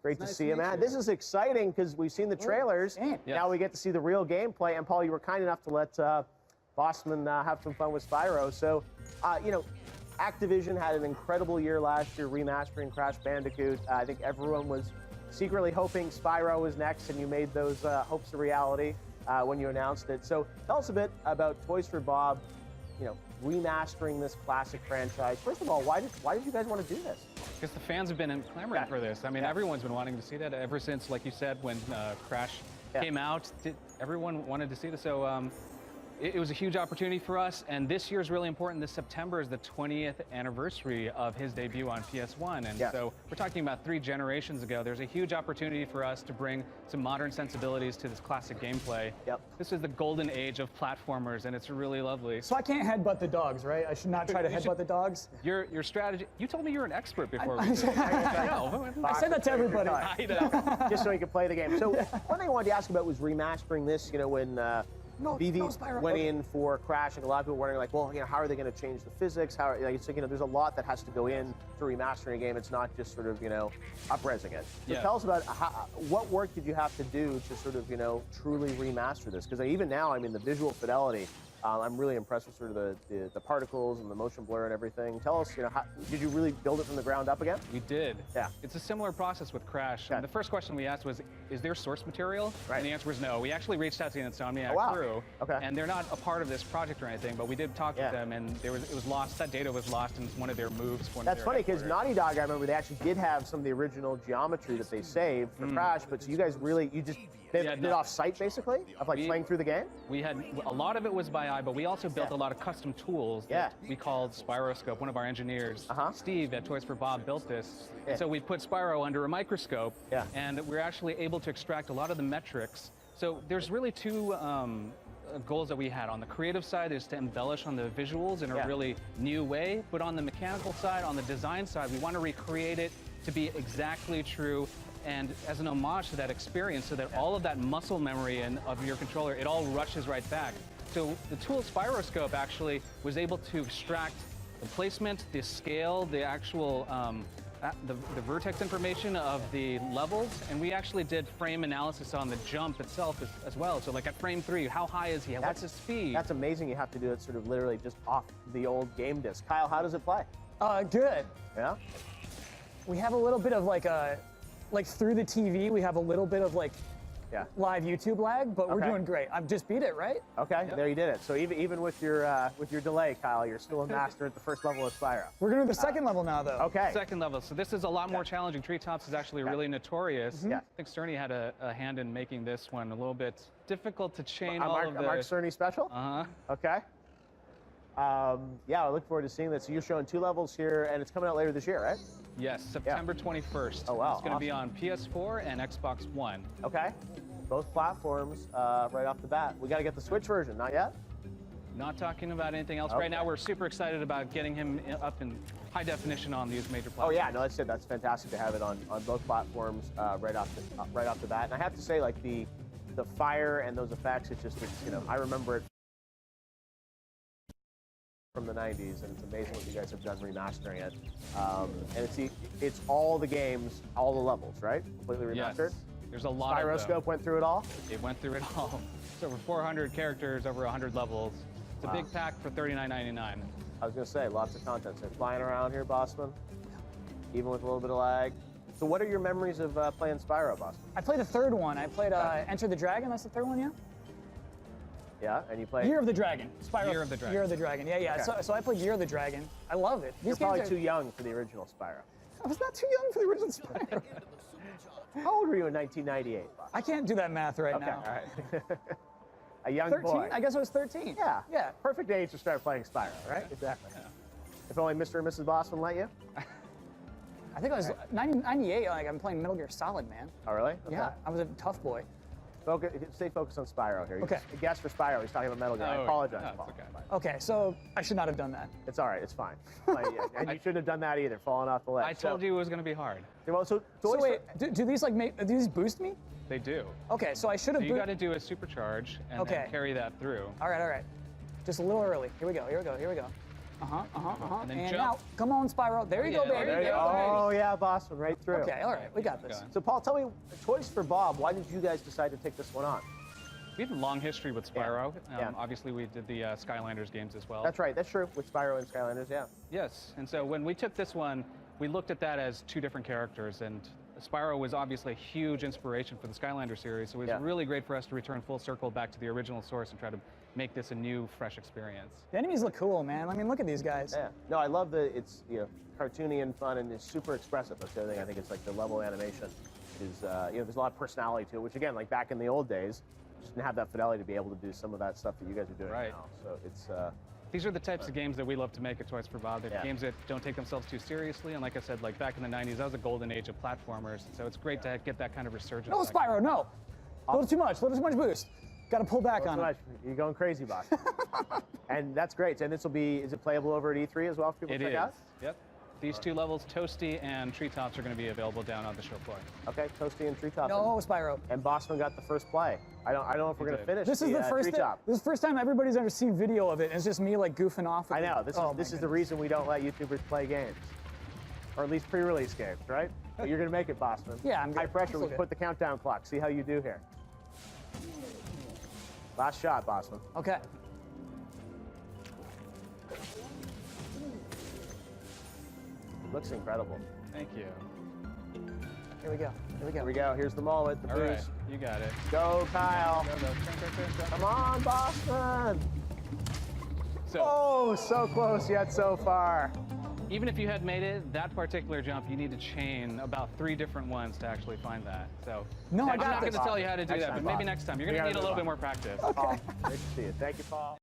Great to see you, man. This is exciting because we've seen the trailers. Yes. Now we get to see the real gameplay. And Paul, you were kind enough to let Bossman have some fun with Spyro. So, you know, Activision had an incredible year last year remastering Crash Bandicoot. I think everyone was secretly hoping Spyro was next, and you made those hopes a reality when you announced it. So tell us a bit about Toys for Bob, you know, remastering this classic franchise. First of all, why did you guys want to do this? Because the fans have been clamoring for this. I mean, everyone's been wanting to see that ever since, like you said, when Crash came out. Everyone wanted to see this. So it was a huge opportunity for us. And this year is really important. This September is the 20th anniversary of his debut on PS1. And so we're talking about 3 generations ago. There's a huge opportunity for us to bring some modern sensibilities to this classic gameplay. This is the golden age of platformers, and it's really lovely. So I can't headbutt the dogs, right? I should not try to headbutt the dogs? Your strategy, you told me you're an expert before. I said that to everybody. Just so you could play the game. So one thing I wanted to ask about was remastering this, you know, when BV went in for Crash, and a lot of people were wondering, like, well, you know, how are they going to change the physics? How, like, so, you know, there's a lot that has to go in to remastering a game. It's not just sort of, you know, up-resing it. So tell us about what work did you have to do to sort of, you know, truly remaster this? Because even now, I mean, the visual fidelity, I'm really impressed with sort of the particles and the motion blur and everything. Tell us, you know, did you really build it from the ground up again? We did. Yeah. It's a similar process with Crash. The first question we asked was, is there source material? And the answer was no. We actually reached out to the Insomniac crew, and they're not a part of this project or anything, but we did talk to them, and it was lost. That data was lost in one of their moves. That's funny, because Naughty Dog, I remember they actually did have some of the original geometry that they saved for Crash, but so you guys really, you just did it off-site, basically, of like playing through the game? We had, a lot of it was by eye, but we also built a lot of custom tools that we called Spyroscope. One of our engineers, Steve at Toys for Bob, built this. And so we put Spyro under a microscope, and we're actually able to extract a lot of the metrics. So there's really 2 goals that we had. On the creative side is to embellish on the visuals in a really new way, but on the mechanical side, on the design side, we want to recreate it to be exactly true and as an homage to that experience, so that all of that muscle memory of your controller, it all rushes right back. So the tool Spyroscope actually was able to extract the placement, the scale, the actual the vertex information of the levels, and we actually did frame analysis on the jump itself as well. So like at frame 3, how high is he? What's his speed? That's amazing. You have to do it sort of literally just off the old game disc. Kyle, how does it play? Good. Yeah? We have a little bit of like through the TV, we have a little bit of like live YouTube lag, but we're doing great. I've just beat it, right? Okay, there you did it. So even with your delay, Kyle, you're still a master at the first level of Spyro. We're gonna do the second level now, though. Okay. Second level. So this is a lot more challenging. Treetops is actually really notorious. I think Cerny had a hand in making this one a little bit difficult to chain all of the... Mark Cerny special? Okay. Yeah, I look forward to seeing this. So you're showing 2 levels here, and it's coming out later this year, right? Yes, September 21st. Oh, wow. It's going to be on PS4 and Xbox One. Okay. Both platforms right off the bat. We got to get the Switch version, not yet? Not talking about anything else. Right now, we're super excited about getting him up in high definition on these major platforms. Oh, yeah, no, that's it. That's fantastic to have it on both platforms right off the bat. And I have to say, like, the fire and those effects, it's you know, I remember it from the 90s, and it's amazing what you guys have done remastering it. And it's all the games, all the levels, right? Completely remastered? Yes. There's a lot Spyroscope went through it all? It went through it all. It's over 400 characters, over 100 levels. It's a big pack for $39.99. I was going to say, lots of content. So flying around here, Bossman, even with a little bit of lag. So what are your memories of playing Spyro, Bossman? I played the 3rd one. I played Enter the Dragon. That's the 3rd one, yeah? Yeah, and you played... Year of the Dragon. Spyro. Year of the Dragon. Year of the Dragon, yeah. Okay. So I played Year of the Dragon. I love it. You're probably too young for the original Spyro. I was not too young for the original Spyro. How old were you in 1998, Bob? I can't do that math right now. All right. A young 13? boy. I guess I was 13. Yeah. Perfect age to start playing Spyro, right? Exactly. Yeah. If only Mr. and Mrs. Bossman let you. I think I was 98. Like, I'm playing Metal Gear Solid, man. Oh, really? Okay. Yeah, I was a tough boy. Stay focused on Spyro here. Okay. Guess for Spyro. He's talking about Metal Gear. I apologize, Paul. Okay, so I should not have done that. It's all right. It's fine. And you shouldn't have done that either, falling off the ledge. I told you it was going to be hard. So wait, do these like do these boost me? They do. Okay, so I should have. So you got to do a supercharge and then carry that through. All right. Just a little early. Here we go. And then And jump. now, come on, Spyro. There you go, baby. there you go. Oh, yeah, boss one, right through. Okay, all right, we got this. So, Paul, tell me, Toys for Bob, why did you guys decide to take this one on? We have a long history with Spyro. Yeah. Obviously, we did the Skylanders games as well. That's right, that's true, with Spyro and Skylanders, yeah. Yes, and so when we took this one, we looked at that as two different characters, and Spyro was obviously a huge inspiration for the Skylander series, so it was really great for us to return full circle back to the original source and try to make this a new, fresh experience. The enemies look cool, man. I mean, look at these guys. Yeah. No, I love it's cartoony and fun and it's super expressive. That's the other thing. I think it's like the level animation is there's a lot of personality to it, which again, like back in the old days, just didn't have that fidelity to be able to do some of that stuff that you guys are doing now. So it's these are the types of games that we love to make at Toys for Bob. They're games that don't take themselves too seriously, and like I said, like back in the 90s, that was a golden age of platformers, so it's great to get that kind of resurgence. No, Spyro, no. A little too much boost. Got to pull back on it. You're going crazy, boss. And that's great. And this will be, is it playable over at E3 as well for people to check out? Yep. These two levels, Toasty and Treetops, are going to be available down on the show floor. Okay, Toasty and Treetops. No, Spyro. And Bossman got the first play. I don't know if we're going to finish This is the first Treetop. This is the first time everybody's ever seen video of it, and it's just me like goofing off. I know. This is the reason we don't let YouTubers play games. Or at least pre-release games, right? But you're going to make it, Bossman. Yeah, I'm good. High pressure. We put the countdown clock. See how you do here. Last shot, Bossman. Okay. Looks incredible. Thank you. Here we go. Here we go. Here we go. Here's the moment. The All right, boost. you got it. Go, Kyle. Go. Come on, Boston. So, so close yet so far. even if you had made it, that particular jump, you need to chain about 3 different ones to actually find that. So no, I'm not going to tell you how to do Next that, time, but maybe Bob. next time. You're going to need a little bit more practice. Paul, great to see you. Thank you, Paul.